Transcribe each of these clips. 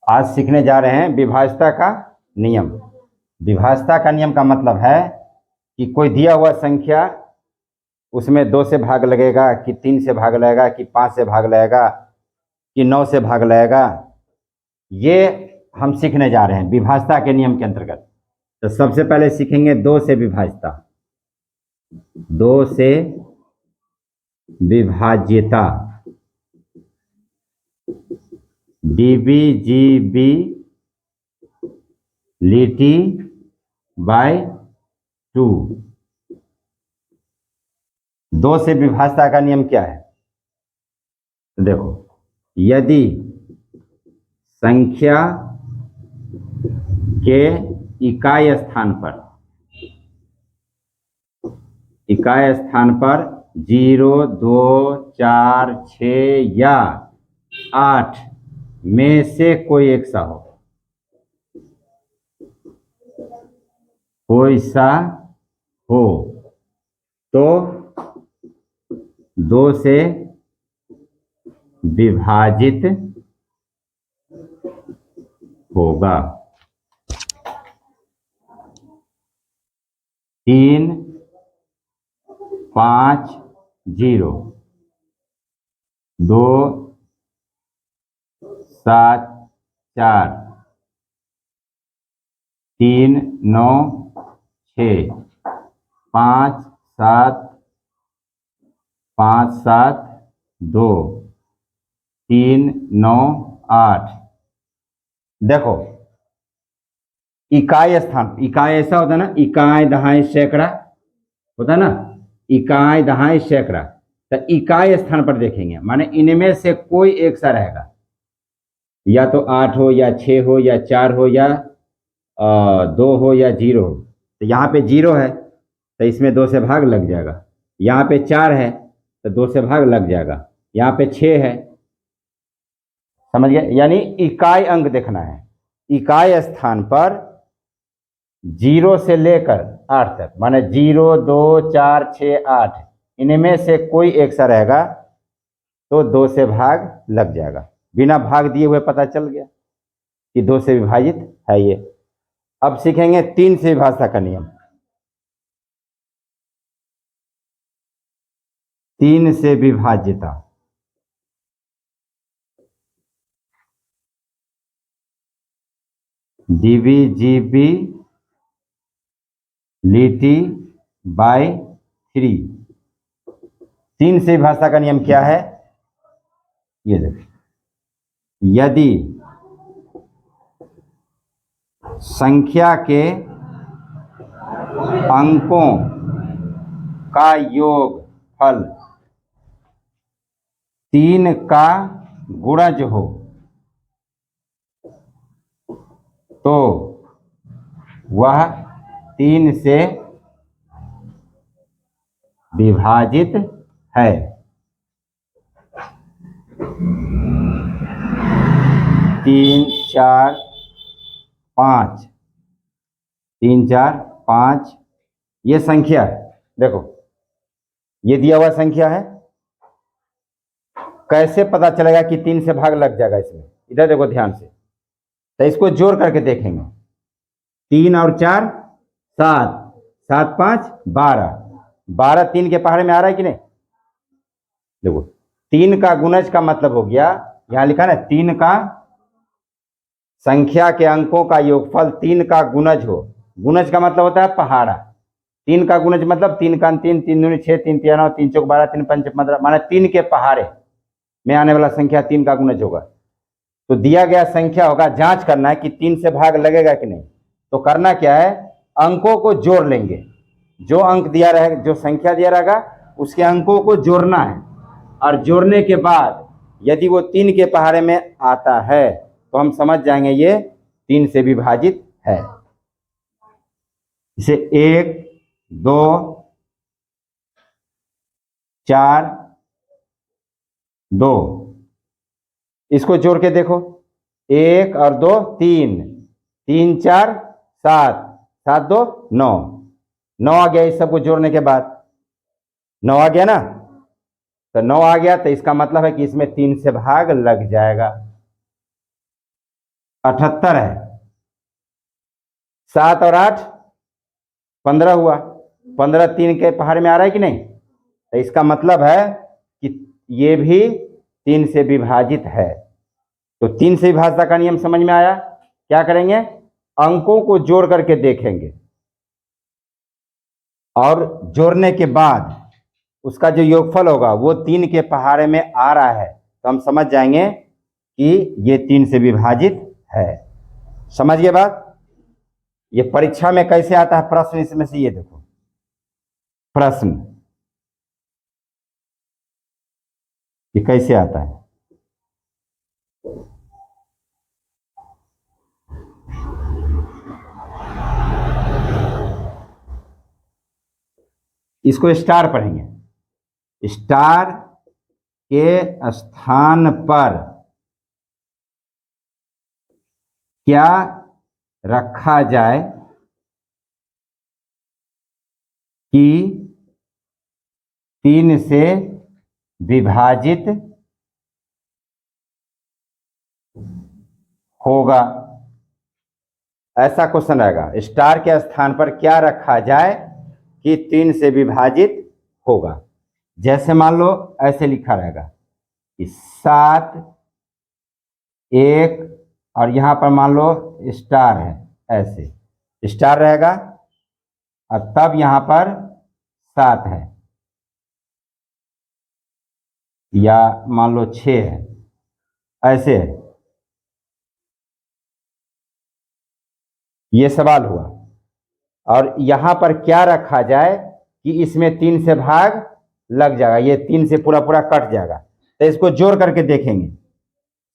आज सीखने जा रहे हैं विभाज्यता का नियम। विभाज्यता का नियम का मतलब है कि कोई दिया हुआ संख्या, उसमें 2 से भाग लगेगा कि 3 से भाग लगेगा कि 5 से भाग लगेगा कि 9 से भाग लगेगा, ये हम सीखने जा रहे हैं विभाज्यता के नियम के अंतर्गत। तो सबसे पहले सीखेंगे 2 से विभाज्यता। 2 से विभाज्यता, डिविजिबिलिटी बाय 2। 2 से विभाज्यता का नियम क्या है? देखो, यदि संख्या के इकाई स्थान पर 0, 2, 4, 6 या 8 में से कोई एक सा हो, तो 2 से विभाजित होगा। 3, 5, 0, 2, 7, 4, 3, 9, 6, 5, 7, 5, 7, 2, 3, 9, 8। देखो, इकाई स्थान, इकाई ऐसा होता है ना, इकाई दहाई सैकड़ा होता है ना, इकाई दहाई सैकड़ा। तो इकाई स्थान पर देखेंगे, माने इनमें से कोई एक सा रहेगा, या तो 8 हो या 6 हो या 4 हो या 2 हो या 0 हो। तो यहाँ पे 0 है तो इसमें 2 से भाग लग जाएगा, यहाँ पे 4 है तो 2 से भाग लग जाएगा, यहाँ पे 6 है। समझ गए? यानी इकाई अंक देखना है। इकाई स्थान पर 0 से लेकर 8 तक, माने 0, 2, 4, 6, 8, इनमें से कोई एक सा रहेगा तो 2 से भाग लग जाएगा। बिना भाग दिए हुए पता चल गया कि 2 से विभाजित है ये। अब सीखेंगे 3 से विभाज्यता का नियम। 3 से विभाज्यता, डिविजिबिलिटी बाय 3। 3 से विभाज्यता का नियम क्या है? ये देखिए, यदि संख्या के अंकों का योगफल 3 का गुणज हो तो वह 3 से विभाजित है। 3, 4, 5, 3, 4, 5 ये संख्या है। देखो, ये दिया हुआ संख्या है। कैसे पता चलेगा कि 3 से भाग लग जाएगा इसमें? इधर देखो ध्यान से, तो इसको जोड़ करके देखेंगे। 3 और 4 7, 7, 5, 12, 12 3 के पहाड़े में आ रहा है कि नहीं? देखो, 3 का गुणज का मतलब हो गया, यहां लिखा ना 3 का, संख्या के अंकों का योगफल 3 का गुणज हो। गुणज का मतलब होता है पहाड़ा। 3 का गुणज मतलब 3 का 3, 3 दूनी 6, 3 तिया 9, 3 चौक 12, 3 पंच 15, माना 3 के पहाड़े में आने वाला संख्या 3 का गुणज होगा। तो दिया गया संख्या होगा, जांच करना है कि 3 से भाग लगेगा कि नहीं। तो करना क्या है, अंकों को जोड़ लेंगे। जो अंक दिया रहेगा, जो संख्या दिया रहेगा, उसके अंकों को जोड़ना है, और जोड़ने के बाद यदि वो 3 के पहाड़े में आता है तो हम समझ जाएंगे ये 3 से विभाजित है। इसे 1, 2, 4, 2, इसको जोड़ के देखो, 1 और 2 3, 3, 4, 7, 7, 2, 9, 9 आ गया। इस सबको जोड़ने के बाद 9 आ गया ना, तो 9 आ गया तो इसका मतलब है कि इसमें 3 से भाग लग जाएगा। 78 है। 7 और 8 15 हुआ। 15 3 के पहाड़ में आ रहा है कि नहीं? तो इसका मतलब है कि ये भी 3 से विभाजित है। तो 3 से विभाजता का नियम समझ में आया। क्या करेंगे? अंकों को जोड़ करके देखेंगे और जोड़ने के बाद उसका जो योगफल होगा वो 3 के पहाड़े में आ रहा है तो हम समझ जाएंगे कि ये 3 से विभाजित है। समझ गए बात? ये परीक्षा में कैसे आता है प्रश्न, इसमें से ये देखो प्रश्न ये कैसे आता है। इसको स्टार पढ़ेंगे। स्टार के स्थान पर क्या रखा जाए कि 3 से विभाजित होगा? ऐसा क्वेश्चन रहेगा। स्टार के स्थान पर क्या रखा जाए कि 3 से विभाजित होगा? जैसे मान लो ऐसे लिखा रहेगा कि 7 1 और यहां पर मान लो स्टार है, ऐसे स्टार रहेगा और तब यहां पर 7 है या मान लो 6 है, ऐसे है। ये सवाल हुआ। और यहां पर क्या रखा जाए कि इसमें 3 से भाग लग जाएगा, ये 3 से पूरा पूरा कट जाएगा। तो इसको जोड़ करके देखेंगे।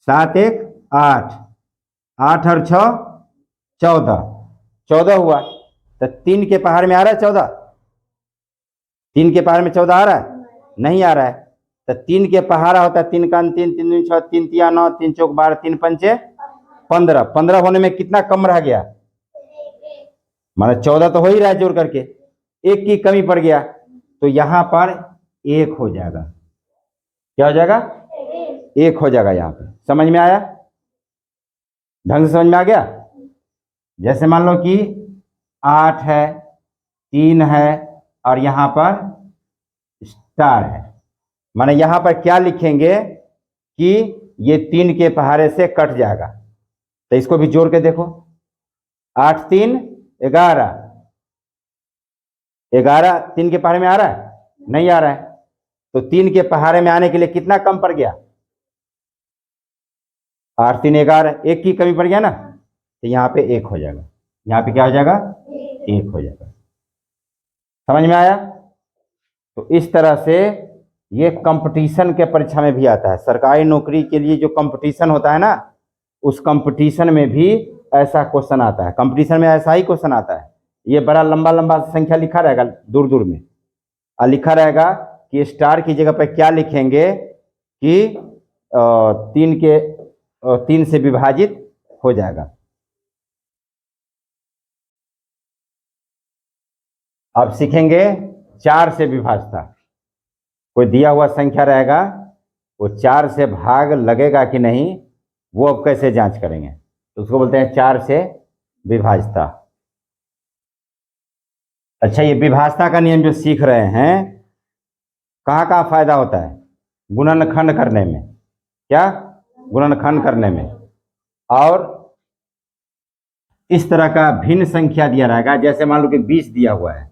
7 1 8, 8 और 6 14, 14 हुआ। तो 3 के पहाड़ में आ रहा है 14? 3 के पहाड़ में 14 आ रहा है? नहीं आ रहा है। तो 3 के पहाड़ा होता है 3 का 3, 3 दूनी 6, 3 तिया 9, 3 चौक 12, 3 पंचे 15। 15 होने में कितना कम रह गया? माना 14 तो हो ही रहा है जोड़ करके, एक की कमी पड़ गया तो यहां पर 1 हो जाएगा। क्या हो जाएगा? 1 हो जाएगा। यहां पर समझ में आया? ढंग से समझ में आ गया? जैसे मान लो कि 8 है, 3 है और यहां पर स्टार है। माने यहां पर क्या लिखेंगे कि ये 3 के पहाड़े से कट जाएगा। तो इसको भी जोड़ के देखो। 8 3 11, 11 3 के पहाड़े में आ रहा है? नहीं आ रहा है। तो 3 के पहाड़े में आने के लिए कितना कम पड़ गया? 8 3 11, 1 की कमी पड़ गया ना, तो यहाँ पे 1 हो जाएगा। यहाँ पे क्या हो जाएगा? 1 हो जाएगा। समझ में आया? तो इस तरह से ये कंपटीशन के परीक्षा में भी आता है। सरकारी नौकरी के लिए जो कंपटीशन होता है ना, उस कंपटीशन में भी ऐसा क्वेश्चन आता है। कंपटीशन में ऐसा ही क्वेश्चन आता है। ये बड़ा लंबा लंबा संख्या लिखा रहेगा दूर दूर में, और लिखा रहेगा कि स्टार की जगह पर क्या लिखेंगे कि 3 से विभाजित हो जाएगा। अब सीखेंगे 4 से विभाजता। कोई दिया हुआ संख्या रहेगा, वो 4 से भाग लगेगा कि नहीं, वो अब कैसे जांच करेंगे? तो उसको बोलते हैं 4 से विभाजता। अच्छा, ये विभाजता का नियम जो सीख रहे हैं, कहाँ कहाँ फायदा होता है? गुणनखंड करने में। क्या? गुणनखंड करने में। और इस तरह का भिन्न संख्या दिया रहेगा, जैसे मान लो कि 20 दिया हुआ है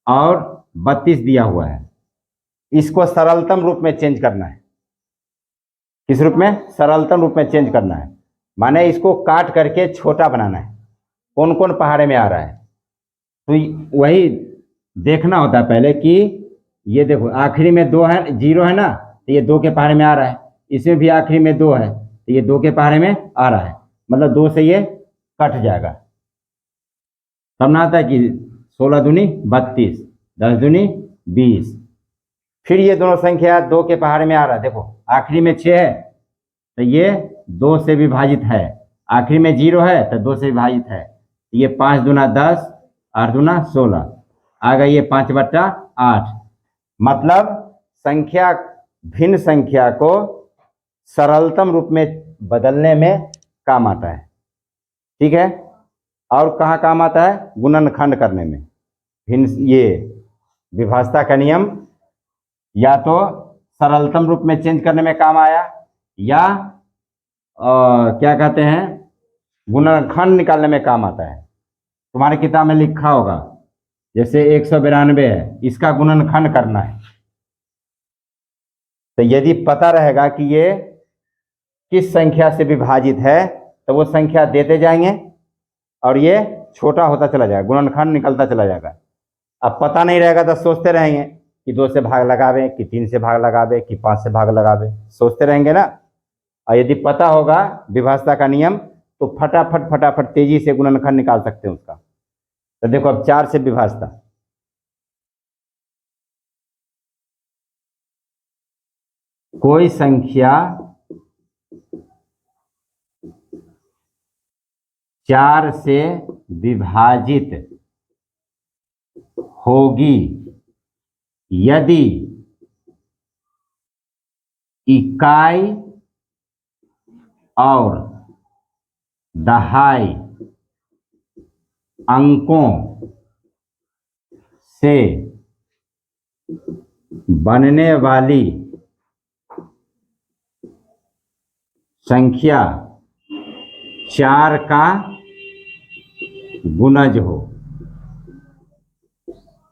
और 32 दिया हुआ है। इसको सरलतम रूप में चेंज करना है। किस रूप में? सरलतम रूप में चेंज करना है। माने इसको काट करके छोटा बनाना है। कौन कौन पहाड़े में आ रहा है, तो वही देखना होता है पहले कि ये देखो आखिरी में 2 है, 0 है ना, तो ये 2 के पहाड़े में आ रहा है। इसमें भी आखिरी में 2 है तो ये 2 के पहाड़े में आ रहा है, मतलब 2 से ये कट जाएगा। तब ना आता है कि 16 दूनी 32, 10 दूनी 20। फिर ये दोनों संख्या 2 के पहाड़े में आ रहा है। देखो आखिरी में 6 है तो ये 2 से विभाजित है, आखिरी में 0 है तो 2 से विभाजित है। ये 5 दूना 10, 8 दूना 16, आ गई ये 5/8। मतलब संख्या, भिन्न संख्या को सरलतम रूप में बदलने में काम आता है। ठीक है। और कहाँ काम आता है? गुणनखंड करने में। ये विभाजता का नियम या तो सरलतम रूप में चेंज करने में काम आया, या क्या कहते हैं, गुणनखंड निकालने में काम आता है। तुम्हारी किताब में लिखा होगा, जैसे 192 है, इसका गुणनखंड करना है, तो यदि पता रहेगा कि ये किस संख्या से विभाजित है तो वो संख्या देते जाएंगे और ये छोटा होता चला जाएगा, गुणनखंड निकलता चला जाएगा। अब पता नहीं रहेगा तो सोचते रहेंगे कि 2 से भाग लगावे, कि 3 से भाग लगावे, कि 5 से भाग लगावे, सोचते रहेंगे ना। और यदि पता होगा विभाजता का नियम तो फटाफट फटाफट तेजी से गुणनखंड निकाल सकते हैं उसका। तो देखो अब 4 से विभाजता, कोई संख्या 4 से विभाजित होगी यदि इकाई और दहाई अंकों से बनने वाली संख्या 4 का गुणज हो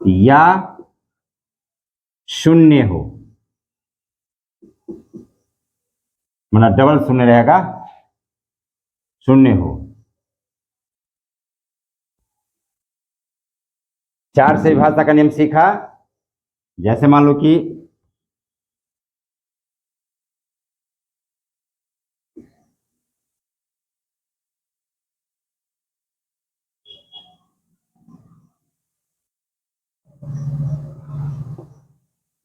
या शून्य हो, मतलब डबल शून्य रहेगा, शून्य हो। 4 से विभाजता का नियम सीखा। जैसे मान लो कि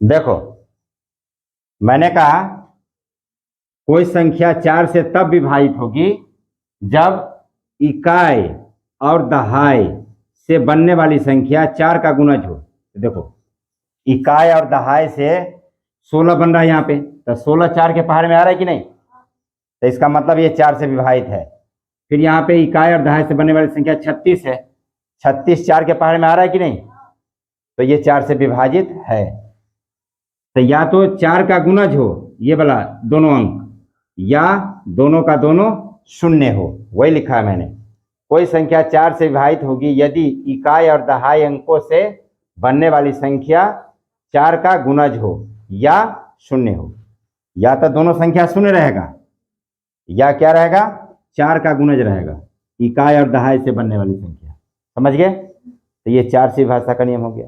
देखो, मैंने कहा कोई संख्या 4 से तब विभाजित होगी जब इकाई और दहाई से बनने वाली संख्या 4 का गुणज हो। देखो, इकाई और दहाई से 16 बन रहा है यहाँ पे, तो 16 4 के पहाड़ में आ रहा है कि नहीं, तो इसका मतलब ये 4 से विभाजित है। फिर यहाँ पे इकाई और दहाई से बनने वाली संख्या 36 है, 36 4 के पहाड़ में आ रहा है कि नहीं, तो ये 4 से विभाजित है। तो या तो 4 का गुणज हो ये वाला दोनों अंक, या दोनों का दोनों शून्य हो, वही लिखा है मैंने। कोई संख्या 4 से विभाजित होगी यदि इकाई और दहाई अंकों से बनने वाली संख्या 4 का गुणज हो या शून्य हो। या तो दोनों संख्या शून्य रहेगा, या क्या रहेगा, 4 का गुणज रहेगा, इकाई और दहाई से बनने वाली संख्या। समझ गए? तो ये 4 से विभाजता का नियम हो गया।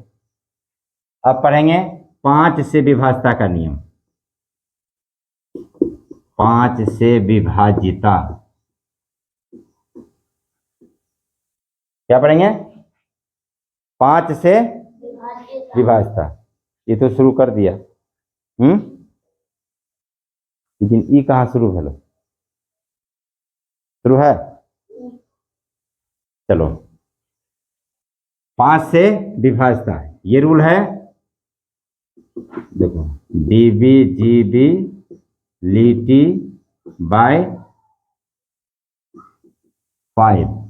अब पढ़ेंगे 5 से विभाजता का नियम। 5 से विभाजिता क्या पढ़ेंगे? 5 से विभाजता। ये तो शुरू कर दिया, लेकिन ई कहाँ शुरू है? शुरू है? चलो, 5 से विभाजता, ये रूल है। देखो, डीबी जीबी लीटी बाय 5।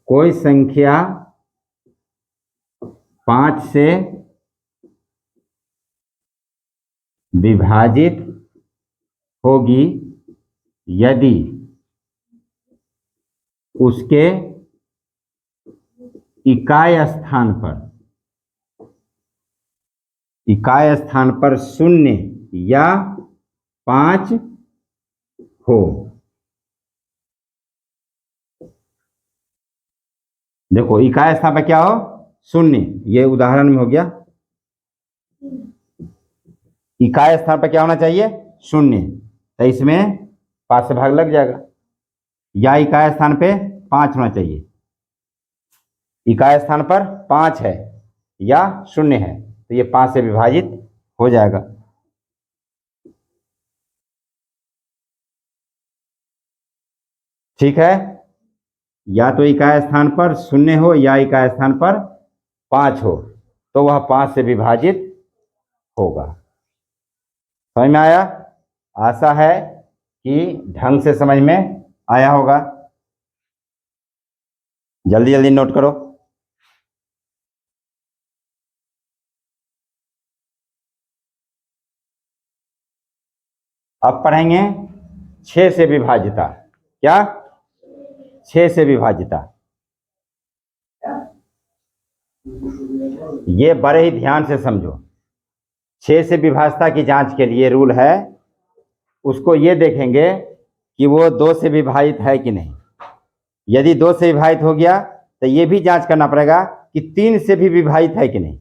कोई संख्या 5 से विभाजित होगी यदि उसके इकाई स्थान पर 0 या 5 हो। देखो, इकाई स्थान पर क्या हो? 0। ये उदाहरण में हो गया। इकाई स्थान पर क्या होना चाहिए? 0, तो इसमें 5 से भाग लग जाएगा। या इकाई स्थान पे 5 होना चाहिए, इकाई स्थान पर 5 है या 0 है, तो ये 5 से विभाजित हो जाएगा। ठीक है? या तो इकाई स्थान पर 0 हो या इकाई स्थान पर 5 हो, तो वह 5 से विभाजित होगा। समझ में आया? आशा है कि ढंग से समझ में आया होगा। जल्दी जल्दी नोट करो। अब पढ़ेंगे 6 से विभाजिता। क्या? 6 से विभाजिता। ये बड़े ही ध्यान से समझो। 6 से विभाजिता की जांच के लिए रूल है, उसको ये देखेंगे कि वो 2 से विभाजित है कि नहीं। यदि 2 से विभाजित हो गया तो ये भी जांच करना पड़ेगा कि 3 से भी विभाजित है कि नहीं।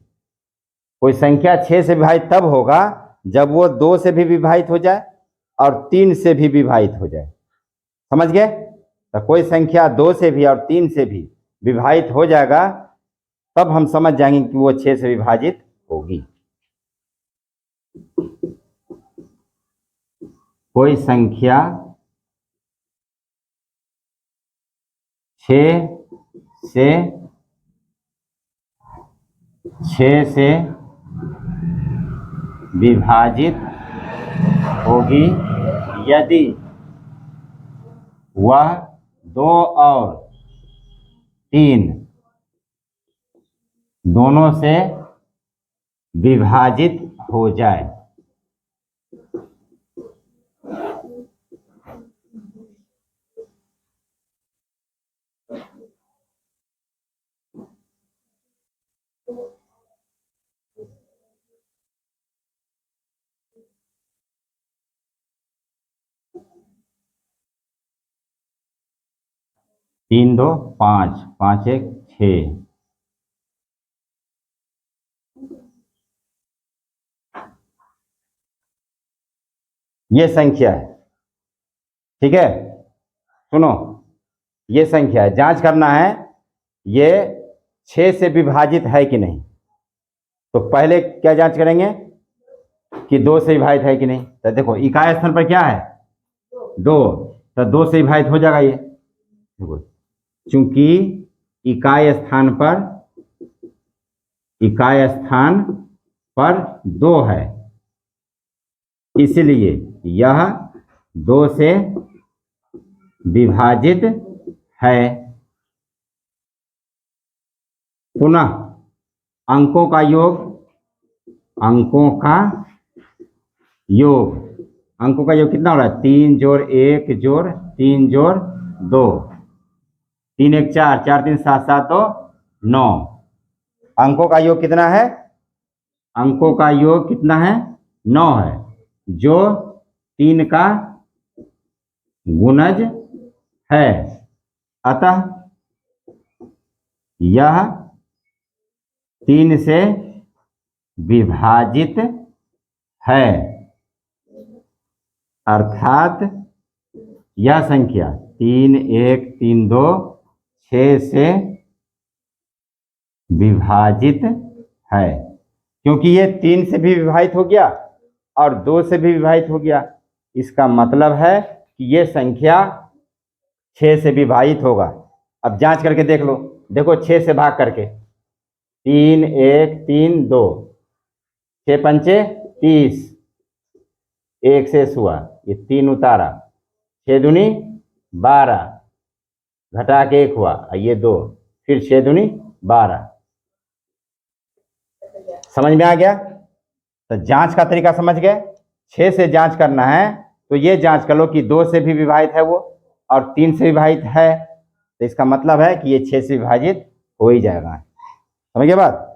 कोई संख्या 6 से विभाजित तब होगा जब वो 2 से भी विभाजित हो जाए और 3 से भी विभाजित हो जाए। समझ गए? तो कोई संख्या 2 से भी और 3 से भी विभाजित हो जाएगा तब हम समझ जाएंगे कि वो 6 से विभाजित होगी। कोई संख्या 6 से विभाजित होगी यदि वह 2 और 3 दोनों से विभाजित हो जाए। तीन दो 5, 5 1 6। ये संख्या है, ठीक है। सुनो, ये संख्या है, जांच करना है ये 6 से विभाजित है कि नहीं। तो पहले क्या जांच करेंगे कि 2 से विभाजित है कि नहीं। तो देखो इकाई स्थान पर क्या है 2, तो 2 से विभाजित हो जाएगा ये। देखो चूंकि इकाई स्थान पर 2 है इसलिए यह 2 से विभाजित है। पुनः अंकों का योग कितना हो रहा है 3 जोड़ 1 जोड़ 3 जोड़ 2, 3 1 4, 4 3 7 7 तो 9। अंकों का योग कितना है? 9 है, जो 3 का गुणज है। अतः यह 3 से विभाजित है, अर्थात यह संख्या 3 1 3 2 6 से विभाजित है। क्योंकि ये 3 से भी विभाजित हो गया और 2 से भी विभाजित हो गया, इसका मतलब है कि ये संख्या 6 से विभाजित होगा। अब जांच करके देख लो। देखो 6 से भाग करके 3 1 3 2, 6 पंचे 30, 1 से हुआ ये 3 उतारा, 6 दूनी 12, घटा के 1 हुआ ये 2, फिर 6 दूनी 12। समझ में आ गया? तो जांच का तरीका समझ गए। 6 से जांच करना है तो ये जांच कर लो कि 2 से भी विभाजित है वो और 3 से विभाजित है, तो इसका मतलब है कि ये 6 से विभाजित हो ही जाएगा। समझ गए बात?